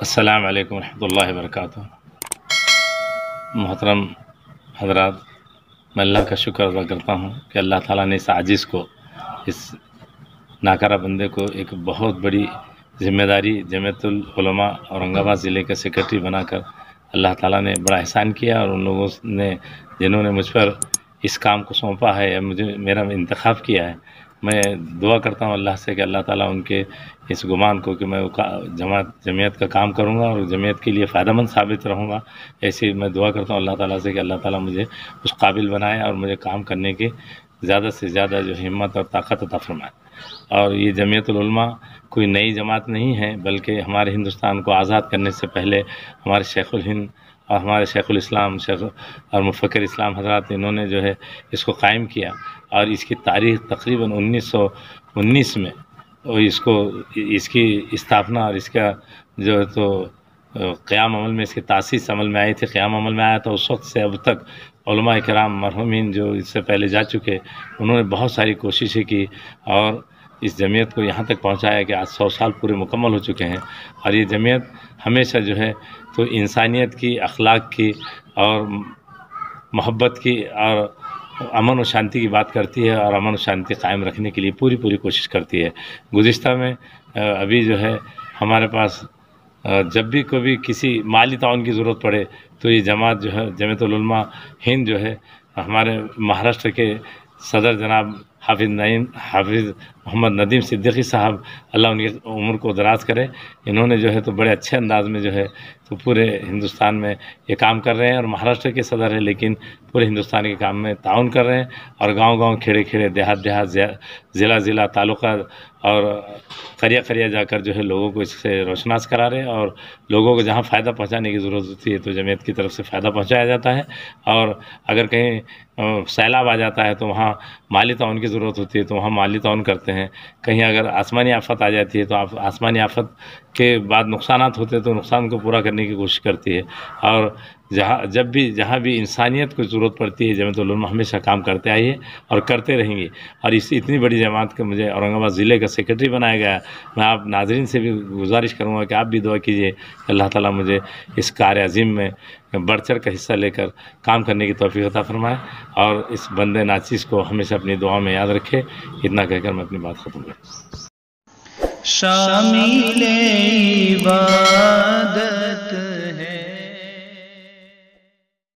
السلام علیکم ورحمۃ اللہ وبرکاتہ۔ محترم حضرات، میں اللہ کا شکر ادا کرتا ہوں کہ اللہ تعالیٰ نے اس عاجز کو، اس ناکارہ بندے کو ایک بہت بڑی ذمہ داری جمیعت العلماء اورنگاباد ضلع کا سیکرٹری بنا کر اللہ تعالیٰ نے بڑا احسان کیا، اور ان لوگوں نے جنہوں نے مجھ پر اس کام کو سونپا ہے یا مجھے میرا انتخاب کیا ہے، میں دعا کرتا ہوں اللہ سے کہ اللہ تعالیٰ ان کے اس گمان کو کہ میں جمعیت کا کام کروں گا اور جمعیت کے لیے فائدہ مند ثابت رہوں گا، ایسی میں دعا کرتا ہوں اللہ تعالیٰ سے کہ اللہ تعالیٰ مجھے اس قابل بنائے اور مجھے کام کرنے کی زیادہ سے زیادہ جو ہمت اور طاقت عطا فرمائے۔ اور یہ جمعیت العلماء کوئی نئی جماعت نہیں ہے، بلکہ ہمارے ہندوستان کو آزاد کرنے سے پہلے ہمارے شیخ الہند اور ہمارے شیخ الاسلام اور مفکر اسلام حضرات، انہوں نے جو ہے اس کو قائم کیا، اور اس کی تاریخ تقریباً 1919 میں اس کی استھاپنا اور اس کا جو ہے تو قیام عمل میں، اس کی تاسیس عمل میں آئی تھی، قیام عمل میں آیا تھا۔ اس وقت سے اب تک علماء کرام مرحومین جو اس سے پہلے جا چکے، انہوں نے بہت ساری کوششیں کی اور اس جمعیت کو یہاں تک پہنچایا کہ آج 100 سال پورے مکمل ہو چکے ہیں۔ اور یہ جمعیت ہمیشہ جو ہے تو انسانیت کی، اخلاق کی اور محبت کی اور امن و شانتی کی بات کرتی ہے، اور امن و شانتی قائم رکھنے کے لیے پوری کوشش کرتی ہے۔ گزشتہ میں ابھی جو ہے ہمارے پاس جب بھی کبھی کسی مالی تعاون کی ضرورت پڑے تو یہ جماعت جو ہے جمیعت العلماء ہند جو ہے، ہمارے مہاراشٹر کے صدر جناب حافظ محمد ندیم صدیقی صاحب، اللہ ان کی عمر کو دراز کرے، انہوں نے جو ہے تو بڑے اچھے انداز میں جو ہے تو پورے ہندوستان میں یہ کام کر رہے ہیں، اور مہاراشٹر کے صدر ہیں لیکن پورے ہندوستان کے کام میں تعاون کر رہے ہیں، اور گاؤں کھیڑے دیہات ضلع تعلقات اور قریہ جا کر جو ہے لوگوں کو اس سے روشناس کرا رہے ہیں، اور لوگوں کو جہاں فائدہ پہنچانے کی ضرورت ہوتی ہے تو جمعیت کی طرف سے فائدہ پہنچایا جاتا ہے، اور اگر کہیں سیلاب آ جاتا ہے تو وہاں مالی تعاون کی ضرورت ہوتی ہے تو وہاں مالی تعاون کرتے ہیں، کہیں اگر آسمانی آفت آ جاتی ہے تو آسمانی آفت کے بعد نقصانات ہوتے ہیں تو نقصان کو پورا کرنے کی کوشش کرتی ہے، اور جہاں بھی انسانیت کو ضرورت پڑتی ہے جمعیت العلماء ہمیشہ کام کرتے آئی ہے اور کرتے رہیں گے۔ اور اتنی بڑی جماعت کا مجھے اورنگاباد ضلع کا سیکرٹری بنایا گیا ہے۔ میں آپ ناظرین سے بھی گزارش کروں گا کہ آپ بھی دعا کیجیے کہ اللہ تعالیٰ مجھے اس کار عظیم میں بڑھ چڑھ کر حصہ لے کر کام کرنے کی توفیق عطا فرمائے، اور اس بندے ناچیز کو ہمیشہ اپنی دعا میں یاد رکھے۔ اتنا کہہ کر میں اپنی بات ختم کروں۔ شامل عبادت